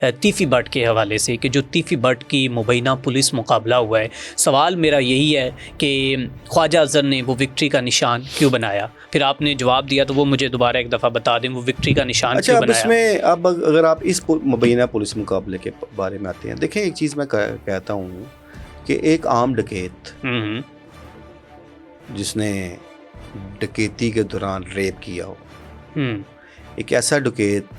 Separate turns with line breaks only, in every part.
تیفی but کے حوالے سے کہ جو تیفی بٹ کی مبینہ پولیس مقابلہ ہوا ہے، سوال میرا یہی ہے کہ خواجہ اظہر نے وہ وکٹری کا نشان کیوں بنایا؟ پھر آپ نے جواب دیا تو وہ مجھے دوبارہ ایک دفعہ بتا دیں وہ وکٹری کا نشان کیوں بنایا؟
اچھا، اب اس میں اگر آپ اس مبینہ پولیس مقابلے کے بارے میں آتے ہیں، دیکھیں ایک چیز میں کہتا ہوں کہ ایک عام ڈکیت جس نے ڈکیتی کے دوران ریپ کیا ہو، ایک ایسا ڈکیت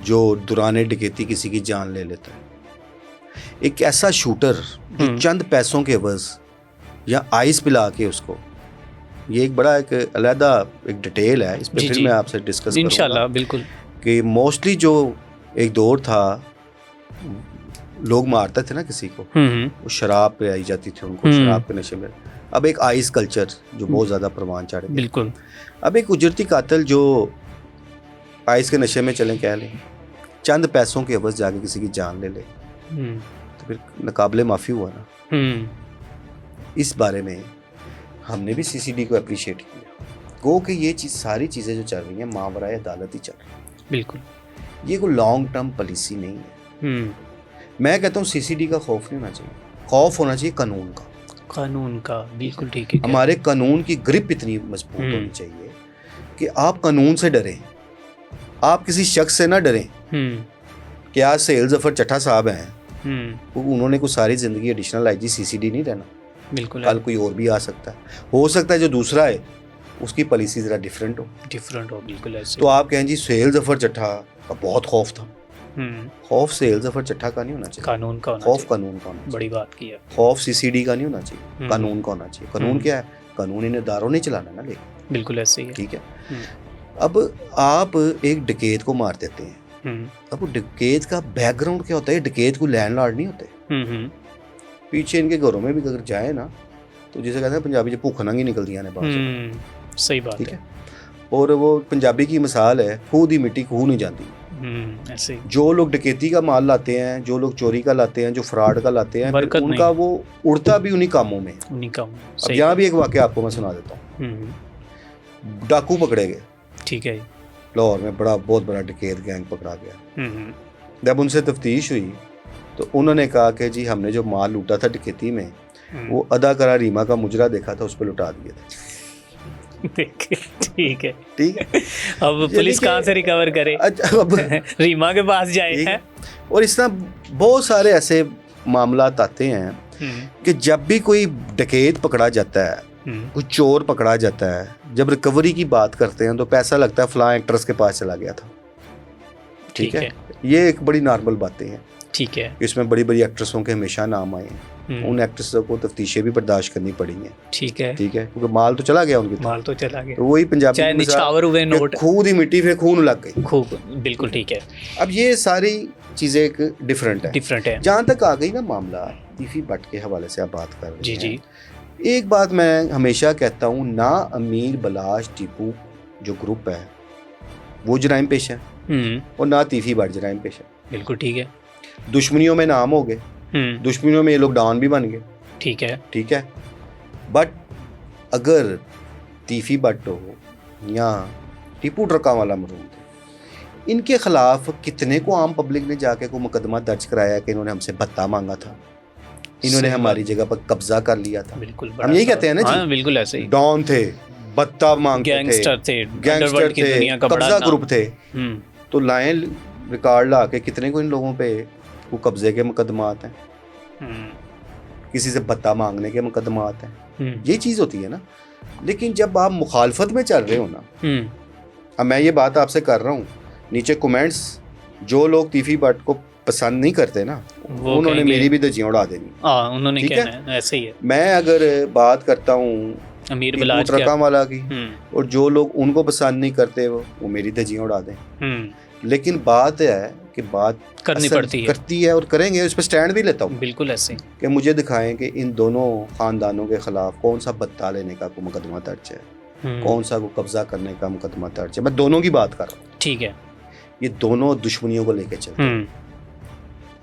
جو دوران ڈکیتی کسی کی جان لے لیتا ہے، ایک ایسا شوٹر جو چند پیسوں کے عوض یا آئس پلا کے اس کو، یہ ایک بڑا ایک علیحدہ ایک ڈیٹیل ہے، اس پہ پھر میں آپ سے ڈسکس کروں گا
انشاءاللہ، بالکل، کہ
موسٹلی جو ایک دور تھا لوگ مارتے تھے نا کسی کو، وہ شراب پہ آئی جاتی تھی ان کو، شراب کے نشے میں۔ اب ایک آئس کلچر جو بہت زیادہ پروان چڑھ گیا،
بالکل۔
اب ایک اجرتی قاتل جو آئس کے نشے میں چلیں کہہ لیں، چند پیسوں کے عوض جا کے کسی کی جان لے لے، تو پھر ناقابل معافی ہوا نا۔ اس بارے میں ہم نے بھی سی سی ڈی کو اپریشیٹ کیا، گو کہ یہ چیز ساری چیزیں جو چل رہی ہیں ماورائے عدالت ہی چل رہی ہیں،
بالکل، یہ
کوئی لانگ ٹرم پالیسی نہیں ہے۔ میں کہتا ہوں سی سی ڈی کا خوف نہیں ہونا چاہیے، خوف ہونا چاہیے قانون کا،
قانون کا، بالکل ٹھیک ہے۔
ہمارے قانون کی گرپ اتنی مضبوط ہونی چاہیے کہ آپ قانون سے ڈریں، آپ کسی شخص سے نہ ڈریں کہ آج سہیل ظفر چٹھا صاحب ہیں، انہوں نے کوئی ساری زندگی additional I G C C D نہیں رہنا،
بالکل،
کل کوئی اور بھی آ سکتا ہے، ہو سکتا ہے جو دوسرا ہے اس کی پالیسی ذرا ڈفرینٹ ہو،
بالکل ایسے۔
تو آپ کہیں جی سہیل ظفر چٹھا کا بہت خوف تھا، خوف سہیل ظفر چٹھا کا نہیں ہونا چاہیے،
قانون کا ہونا
خوف
چاہیے،
قانون کا ہونا چاہیے،
بڑی بات کی ہے۔
خوف سی سی ڈی کا نہیں ہونا چاہیے، قانون کا ہونا چاہیے۔ قانون کیا ہے؟ قانون ان اداروں نے چلانا نا، لیکن
بالکل ایسے ہی ہے،
ٹھیک ہے۔ اب آپ ایک ڈکیت کو مار دیتے ہیں، اب ڈکیت کا بیک گراؤنڈ کیا ہوتا ہے؟ ڈکیت کو لینڈ لارڈ نہیں ہوتے، پیچھے ان کے گھروں میں بھی اگر جائیں نا تو جسے کہتے ہیں پنجابی جو بھوک ننگی نکلتی ہیں بات،
صحیح بات ہے۔
اور وہ پنجابی کی مثال ہے، خود ہی مٹی خو نہیں جاتی۔
ایسے
جو لوگ ڈکیتی کا مال لاتے ہیں، جو لوگ چوری کا لاتے ہیں، جو فراڈ کا لاتے ہیں، ان کا وہ اڑتا بھی انہی کاموں میں۔ اب یہاں بھی ایک واقعہ آپ کو میں سنا دیتا ہوں، ڈاکو پکڑے گئے،
ٹھیک ہے،
لاہور میں بہت بڑا ڈکیت گینگ پکڑا گیا۔ جب ان سے تفتیش ہوئی تو انہوں نے کہا کہ جی ہم نے جو مال لوٹا تھا ڈکیتی میں، وہ اداکارہ ریما کا مجرا دیکھا تھا، اس پہ لٹا دیے تھے۔
ٹھیک ہے، اب پولیس کہاں سے ریکور کرے؟ ریما کے پاس جائے۔
اور اس طرح بہت سارے ایسے معاملات آتے ہیں کہ جب بھی کوئی ڈکیت پکڑا جاتا ہے، کوئی چور پکڑا جاتا ہے، جب ریکوری کی بات کرتے ہیں تو پیسہ لگتا ہے فلاں ایکٹرس کے پاس چلا گیا تھا، ٹھیک ہے۔ یہ ایک بڑی نارمل باتیں ہیں،
ٹھیک ہے،
اس میں بڑی بڑی ایکٹرسوں کے ہمیشہ نام آئے ہیں، ان ایکٹرسوں کو تفتیشیں بھی برداشت کرنی پڑی ہیں، ٹھیک ہے، کیونکہ مال تو چلا گیا ان کی،
مال تو چلا گیا،
وہی پنجابی
چاہے نچھاور ہوئے نوٹ،
خود ہی مٹی پہ خون لگ گئی،
بالکل ٹھیک ہے۔
اب یہ ساری چیزیں ایک ڈفرینٹ ہے۔ جہاں تک آ گئی نا معاملہ تیفی بٹ کے حوالے سے آپ بات کر رہے ہیں،
جی،
ایک بات میں ہمیشہ کہتا ہوں، نا امیر بلاش ٹیپو جو گروپ ہے وہ جرائم پیشہ ہے، اور نہ تیفی بٹ جرائم پیشہ، بالکل
ٹھیک ہے۔
دشمنیوں میں نام ہو گئے، دشمنیوں میں یہ لوگ ڈان بھی بن گئے، ٹھیک ہے۔ بٹ اگر تیفی بٹ ہو یا ٹیپو ٹرکا والا مرود، ان کے خلاف کتنے کو عام پبلک نے جا کے کوئی مقدمہ درج کرایا کہ انہوں نے ہم سے بھتہ مانگا تھا، انہوں نے ہماری جگہ پر قبضہ کر لیا تھا، ہم یہی کہتے ہیں نا جی،
بالکل ایسے ہی،
ڈان تھے، بھتہ مانگتے تھے، گینگسٹر تھے، قبضہ گروپ تھے، تو لائیں ریکارڈ لا کے کتنے کو ان لوگوں پہ وہ قبضے کے مقدمات ہیں، کسی سے بھتہ مانگنے کے مقدمات ہیں، یہ چیز ہوتی ہے نا۔ لیکن جب آپ مخالفت میں چل رہے ہو نا، اب میں یہ بات آپ سے کر رہا ہوں، نیچے کومنٹس جو لوگ تیفی بٹ کو پسند نہیں کرتے نا، انہوں نے میری بھی دھجیاں اڑا دینی، ٹھیک ہے۔
ایسے ہی ہے،
میں اگر بات کرتا ہوں
امیر بلاش
ٹرکا والا کی، اور جو لوگ ان کو پسند نہیں کرتے وہ میری دھجیاں اڑا دیں، لیکن بات ہے کہ بات
کرنی
کرتی ہے اور کریں گے، اس پہ سٹینڈ بھی لیتا ہوں،
بالکل ایسے
کہ مجھے دکھائیں کہ ان دونوں خاندانوں کے خلاف کون سا بھتہ لینے کا کوئی مقدمہ درج ہے، کون سا کو قبضہ کرنے کا مقدمہ درج ہے، میں دونوں کی بات کر رہا ہوں،
ٹھیک ہے۔
یہ دونوں دشمنیوں کو لے کے چلتے ہیں،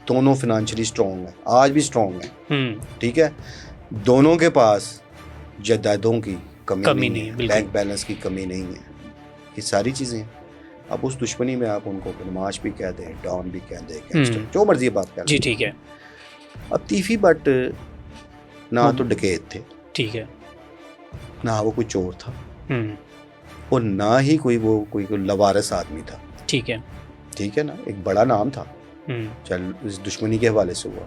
دونوں فنانشلی سٹرونگ ہیں، آج بھی سٹرونگ ہیں، ٹھیک ہے، دونوں کے پاس جائیدادوں کی کمی نہیں ہے، بینک بیلنس کی کمی نہیں ہے، یہ ساری چیزیں ہیں۔ اب اس دشمنی میں آپ ان کو بدماش بھی کہہ دیں, ڈان بھی کہہ دیں, گینگسٹر, جو مرضی بات کہہ لیں.
جی ٹھیک ہے.
اب تیفی بٹ نہ تو ڈکیت تھے,
ٹھیک ہے,
نہ وہ کوئی چور تھا, اور نہ ہی کوئی لوارث آدمی تھا.
ٹھیک ہے,
ٹھیک ہے نا, ایک بڑا نام تھا, چل اس دشمنی کے حوالے سے ہوا.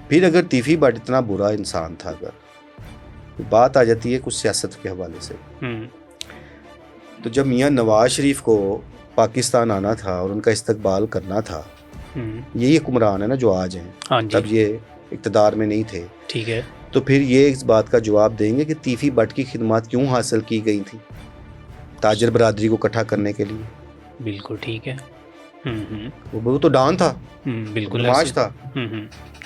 پھر اگر تیفی بٹ اتنا برا انسان تھا, اگر بات آ جاتی ہے کچھ سیاست کے حوالے سے, تو جب میاں نواز شریف کو پاکستان آنا تھا اور ان کا استقبال کرنا تھا, یہی حکمران ہے نا جو آج ہیں, تب یہ اقتدار میں نہیں تھے,
ٹھیک ہے,
تو پھر یہ اس بات کا جواب دیں گے کہ تیفی بٹ کی خدمات کیوں حاصل کی گئی تھی تاجر برادری کو اکٹھا کرنے کے لیے.
بالکل ٹھیک ہے.
وہ تو ڈان تھا,
بالکل
بدماش تھا,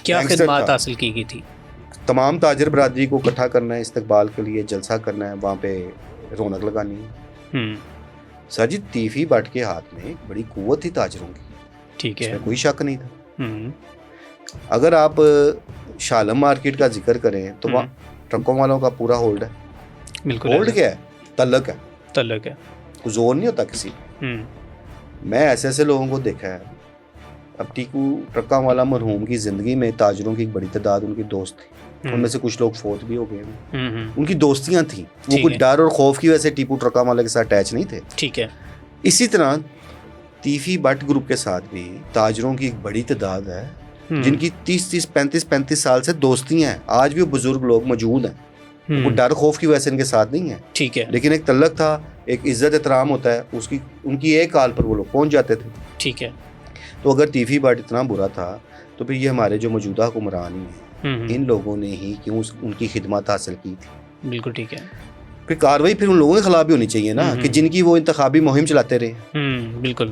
کیا خدمات حاصل کی گئی تھی؟
تمام تاجر برادری کو اکٹھا کرنا ہے, استقبال کے لیے جلسہ کرنا ہے, وہاں پہ رونق لگانی ہے. سر جی, تیفی بٹ کے ہاتھ میں ایک بڑی قوت تھی تاجروں کی,
ٹھیک ہے,
اس میں کوئی شک نہیں تھا. اگر آپ شالم مارکیٹ کا ذکر کریں تو وہاں ٹرکوں والوں کا پورا ہولڈ ہے.
بالکل,
ہولڈ کیا ہے؟ تعلق ہے,
تعلق ہے,
کوئی زور نہیں ہوتا کسی. میں ایسے لوگوں کو دیکھا ہے. اب ٹیکو ٹرکا والا مرحوم کی زندگی میں تاجروں کی ایک بڑی تعداد ان کی دوست تھی, ان میں سے کچھ لوگ فوت بھی ہو گئے ہیں. ان کی دوستیاں تھیں, وہ کچھ ڈر اور خوف کی وجہ سے ٹیپو ٹرکا والا کے ساتھ اٹیچ نہیں تھے.
ٹھیک ہے.
اسی طرح تیفی بٹ گروپ کے ساتھ بھی تاجروں کی ایک بڑی تعداد ہے جن کی 35 سال سے دوستیاں ہیں. آج بھی وہ بزرگ لوگ موجود ہیں, وہ ڈر خوف کی وجہ سے ان کے ساتھ نہیں ہیں.
ٹھیک ہے,
لیکن ایک تعلق تھا, ایک عزت احترام ہوتا ہے, ان کی ایک کال پر وہ لوگ پہنچ جاتے تھے.
ٹھیک ہے.
تو اگر تیفی بٹ اتنا برا تھا تو پھر یہ ہمارے جو موجودہ حکمران ہیں, ان لوگوں نے ہی کیوں ان کی خدمات حاصل کی تھی.
بالکل ٹھیک ہے.
پھر کاروائی پھر ان لوگوں کے خلاف بھی ہونی چاہیے نا, کہ جن کی وہ انتخابی مہم چلاتے رہے.
بالکل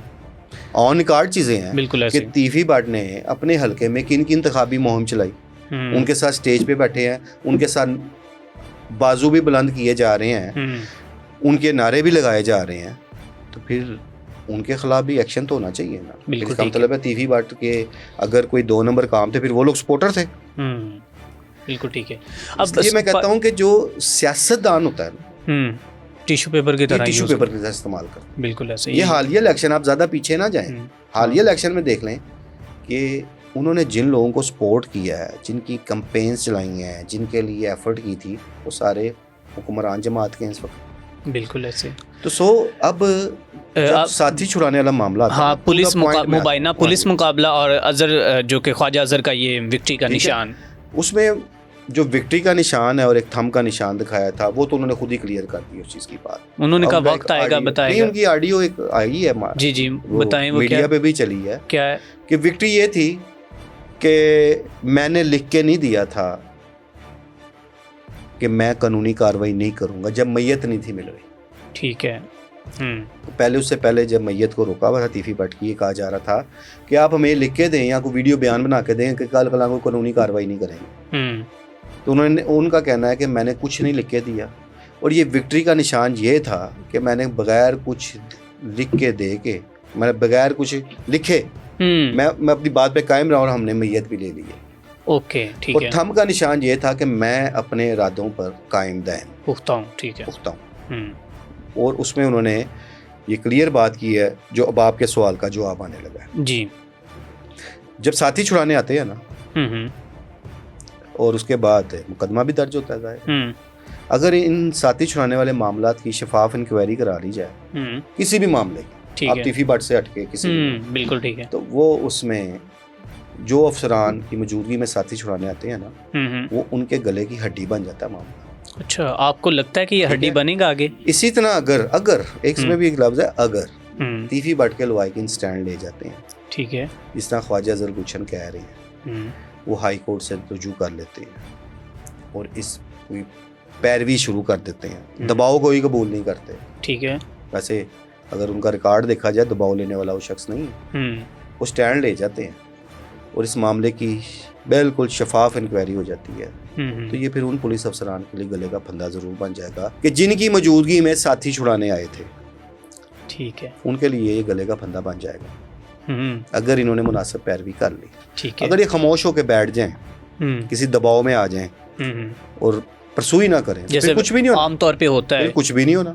آن ریکارڈ چیزیں ہیں.
بالکل,
کہ تیفی بٹ نے اپنے حلقے میں کن کی انتخابی مہم چلائی, ان کے ساتھ سٹیج پہ بیٹھے ہیں, ان کے ساتھ بازو بھی بلند کیے جا رہے ہیں, ان کے نعرے بھی لگائے جا رہے ہیں, تو پھر ان کے خلاف بھی ایکشن تو ہونا چاہیے نا.
بالکل,
اس کا مطلب ہے تیفی بٹ کے اگر کوئی 2 نمبر کام تھے, پھر وہ لوگ سپورٹر تھے.
بالکل ٹھیک ہے.
اب یہ میں کہتا ہوں کہ جو سیاست دان ہوتا ہے نا,
ٹیشو پیپر کی طرح
استعمال کرتے.
بالکل ایسے.
یہ حالیہ الیکشن, آپ زیادہ پیچھے نہ جائیں, حالیہ الیکشن میں دیکھ لیں کہ انہوں نے جن لوگوں کو سپورٹ کیا ہے, جن کی کمپینز چلائی ہیں, جن کے لیے ایفرٹ کی تھی, وہ سارے حکمران جماعت کے ہیں اس وقت.
بالکل ایسے.
تو اب ساتھی چھڑانے والا معاملہ تھا,
ہاں, پولیس مبینہ پولیس مقابلہ اور اظہر جو کہ خواجہ اظہر کا یہ وکٹری کا نشان,
اس میں جو وکٹری کا نشان ہے اور ایک تھم کا نشان دکھایا تھا, وہ تو انہوں نے خود ہی کلیئر کر دی اس چیز کی بات.
انہوں نے کہا وقت آئے گا بتائے گا.
ان کی آڈیو ایک آئی ہے.
جی جی بتائیں, وہ
میڈیا پہ بھی چلی ہے.
کیا ہے
کہ وکٹری یہ تھی کہ میں نے لکھ کے نہیں دیا تھا کہ میں قانونی کاروائی نہیں کروں گا جب میت نہیں تھی مل رہی.
ٹھیک ہے.
پہلے اس سے پہلے جب میت کو روکا ہوا تھا تیفی بٹ کی, یہ کہا جا رہا تھا کہ آپ ہمیں لکھ کے دیں یا کوئی ویڈیو بیان بنا کے دیں کہ کل کو قانونی کاروائی نہیں کریں گے. تو ان کا کہنا ہے کہ میں نے کچھ نہیں لکھ کے دیا, اور یہ وکٹری کا نشان یہ تھا کہ میں نے بغیر کچھ لکھ کے دے کے, میں نے بغیر کچھ لکھے میں اپنی بات پہ قائم رہا, اور ہم نے میت بھی لے لی ہے.
اوکے ٹھیک ہے.
اور تھم کا نشان یہ تھا کہ میں اپنے ارادوں پر قائم دائم
پختہ ہوں. ٹھیک ہے,
پختہ ہوں. اور اس میں انہوں نے یہ کلیئر بات کی ہے جو اب آپ کے سوال کا جواب آنے لگا ہے.
جی,
جب ساتھی چھڑانے آتے ہیں نا, اور اس کے بعد مقدمہ بھی درج ہوتا ہے ظاہر, اگر ان ساتھی چھڑانے والے معاملات کی شفاف انکوائری کرا لی جائے کسی بھی معاملے کی, آپ تیفی بٹ سے ہٹ کے کسی
بالکل ٹھیک ہے,
تو وہ اس میں جو افسران کی موجودگی میں ساتھی چھڑانے آتے ہیں نا, وہ ان کے گلے کی ہڈی بن جاتا ہے معاملہ.
اچھا, آپ کو لگتا ہے کہ یہ ہڈی بنے گا آگے؟
اسی طرح اگر ایک میں بھی ایک لفظ ہے اگر, تیفی بٹ کے لوائقین سٹینڈ لے جاتے ہیں,
ٹھیک ہے,
جس طرح خواجہ اظہر گلشن کہہ رہے ہیں, وہ ہائی کورٹ سے رجوع کر لیتے ہیں اور اس کوئی پیروی شروع کر دیتے ہیں, دباؤ کو ہی قبول نہیں کرتے.
ٹھیک ہے.
ویسے اگر ان کا ریکارڈ دیکھا جائے دباؤ لینے والا وہ شخص نہیں ہے, وہ سٹینڈ لے جاتے ہیں اور اس معاملے کی بالکل شفاف انکوائری ہو جاتی ہے. تو یہ پھر ان پولیس افسران کے لیے گلے کا پھندا ضرور بن جائے گا کہ جن کی موجودگی میں ساتھی چھڑانے آئے تھے.
ٹھیک ہے,
ان کے لیے یہ گلے کا پھندا بن جائے گا اگر انہوں نے مناسب پیروی کر لی.
ٹھیک ہے.
اگر یہ خاموش ہو کے بیٹھ جائیں, کسی دباؤ میں آ جائیں اور پرسوئی نہ کریں,
جیسے
کچھ بھی نہیں ہونا,
عام طور پہ ہوتا ہے,
کچھ بھی نہیں ہونا.